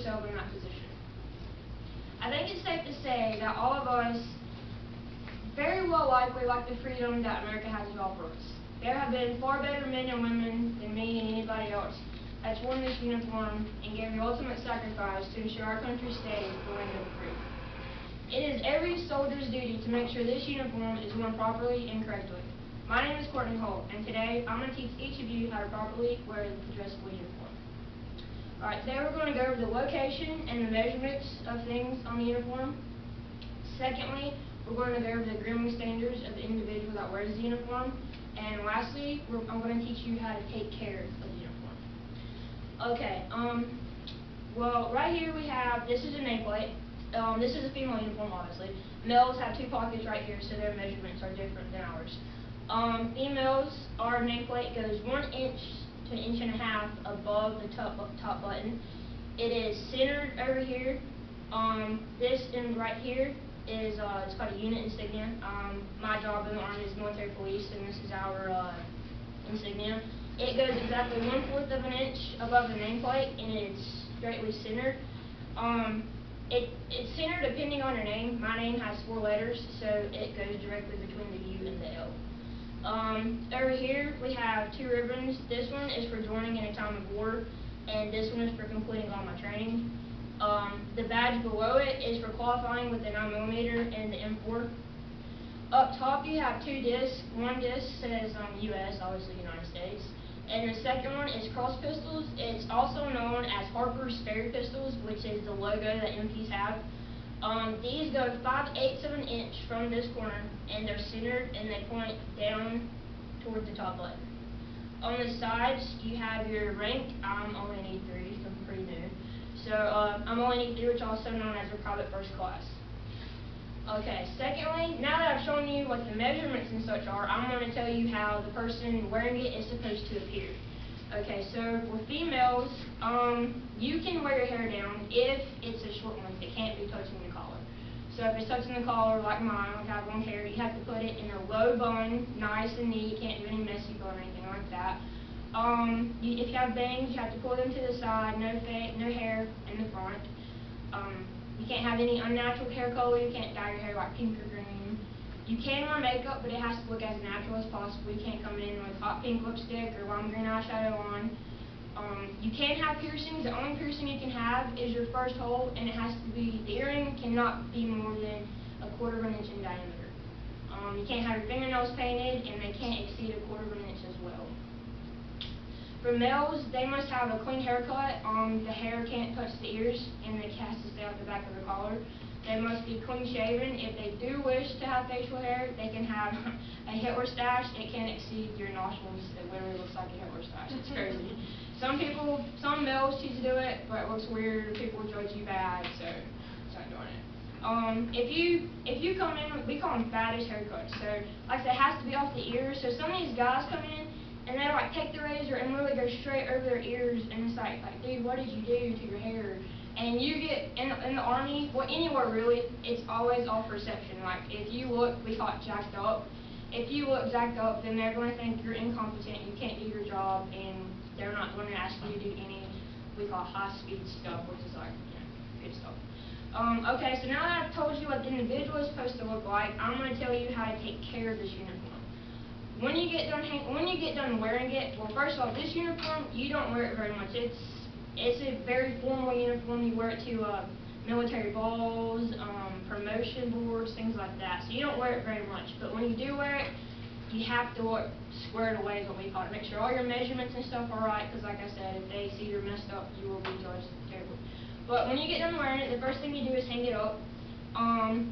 yourself in that position. I think it's safe to say that all of us very well likely like the freedom that America has to offer us. There have been far better men and women than me and anybody else that's worn this uniform and gave the ultimate sacrifice to ensure our country stays the land of the free. It is every soldier's duty to make sure this uniform is worn properly and correctly. My name is Courtney and today I'm going to teach each of you how to properly wear the dressable uniform. Alright, today we're going to go over the location and the measurements of things on the uniform. Secondly, we're going to go over the grooming standards of the individual that wears the uniform. And lastly, I'm going to teach you how to take care of the uniform. Okay, well, right here we have, this is a nameplate. This is a female uniform, obviously. Males have 2 pockets right here, so their measurements are different than ours. Females, our nameplate goes 1 inch to 1.5 inches above the top button. It is centered over here. This end right here is it's called a unit insignia. My job in the Army is military police, and this is our insignia. It goes exactly 1/4 of an inch above the nameplate, and it's straightly centered. It's centered depending on your name. My name has 4 letters, so it goes directly between the U and the L. Over here we have 2 ribbons. This one is for joining in a time of war, and this one is for completing all my training. The badge below it is for qualifying with the 9mm and the M4. Up top you have 2 discs. One disc says US, obviously United States, and the second one is cross pistols. It's also known as Harper's Sperry pistols, which is the logo that MPs have. These go 5/8 of an inch from this corner, and they're centered and they point down toward the top button. On the sides you have your rank. I only need 3, so I'm pretty new. So I'm only need 3, which is also known as a private first class. Okay, secondly, now that I've shown you what the measurements and such are, I'm going to tell you how the person wearing it is supposed to appear. Okay, so for females, you can wear your hair down if it's a short one. It can't be touching the collar. So if it's touching the collar, like mine, I have long hair, you have to put it in a low bun, nice and neat. You can't do any messy bun or anything like that. If you have bangs, you have to pull them to the side, no hair in the front. You can't have any unnatural hair color. You can't dye your hair like pink or green. You can wear makeup, but it has to look as natural as possible. You can't come in with hot pink lipstick or lime green eyeshadow on. You can have piercings. The only piercing you can have is your first hole, and it has to be, the earring cannot be more than 1/4 of an inch in diameter. You can't have your fingernails painted, and they can't exceed 1/4 of an inch as well. For males, they must have a clean haircut. The hair can't touch the ears, and it has to stay off the back of the collar. They must be clean shaven. If they do wish to have facial hair, they can have a Hitler stash. It can't exceed your nostrils. It literally looks like a Hitler stash. It's crazy. Some males choose to do it, but it looks weird. People judge you bad, so start doing it. If you come in, we call them faddish haircuts. So like I said, it has to be off the ears. So some of these guys come in and they like take the razor and literally go straight over their ears, and it's like dude, what did you do to your hair? And you get in the Army, well, anywhere really, it's always all perception. Like if you look, we call it jacked up. If you look jacked up, then they're going to think you're incompetent, you can't do your job, and they're not going to ask you to do any, we call high-speed stuff, which is like, good stuff. Okay, so now that I've told you what the individual is supposed to look like, I'm going to tell you how to take care of this uniform. When you get done wearing it, well, first of all, this uniform, you don't wear it very much. It's a very formal uniform. You wear it to military balls, promotion boards, things like that. So you don't wear it very much. But when you do wear it, you have to look squared away, is what we call it. Make sure all your measurements and stuff are right, because like I said, if they see you're messed up, you will be judged terribly. But when you get done wearing it, the first thing you do is hang it up.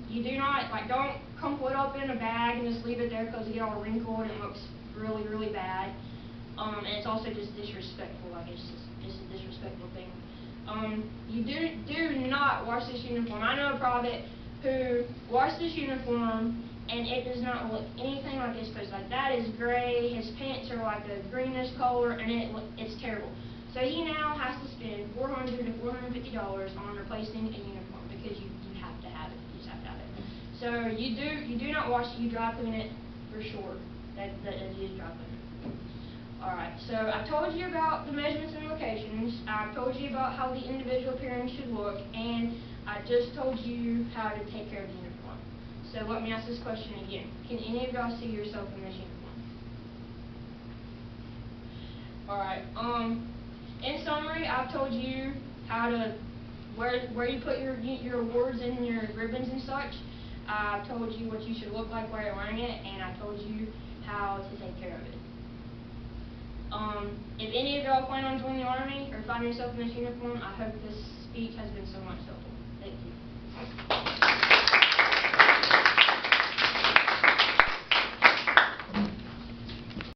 You do not, don't crumple it up in a bag and just leave it there, because it gets all wrinkled and it looks really, really bad. And it's also just disrespectful. It's just a disrespectful thing. You do not wash this uniform. I know a private who washed this uniform and it does not look anything like it's supposed to. Like, that is gray. His pants are like a greenish color, and it's terrible. So he now has to spend $400 to $450 on replacing a uniform, because you have to have it. You just have to have it. So you do not wash it. You dry clean it for sure. That is dry clean it. Alright, so I told you about the measurements and locations. I've told you about how the individual appearance should look, and I just told you how to take care of the uniform. So let me ask this question again. Can any of y'all see yourself in this uniform? Alright, in summary, I've told you how to, where you put your awards and your ribbons and such. I've told you what you should look like while you're wearing it, and I told you how to take care of it. If any of y'all plan on joining the Army or find yourself in this uniform, I hope this speech has been somewhat helpful. Thank you.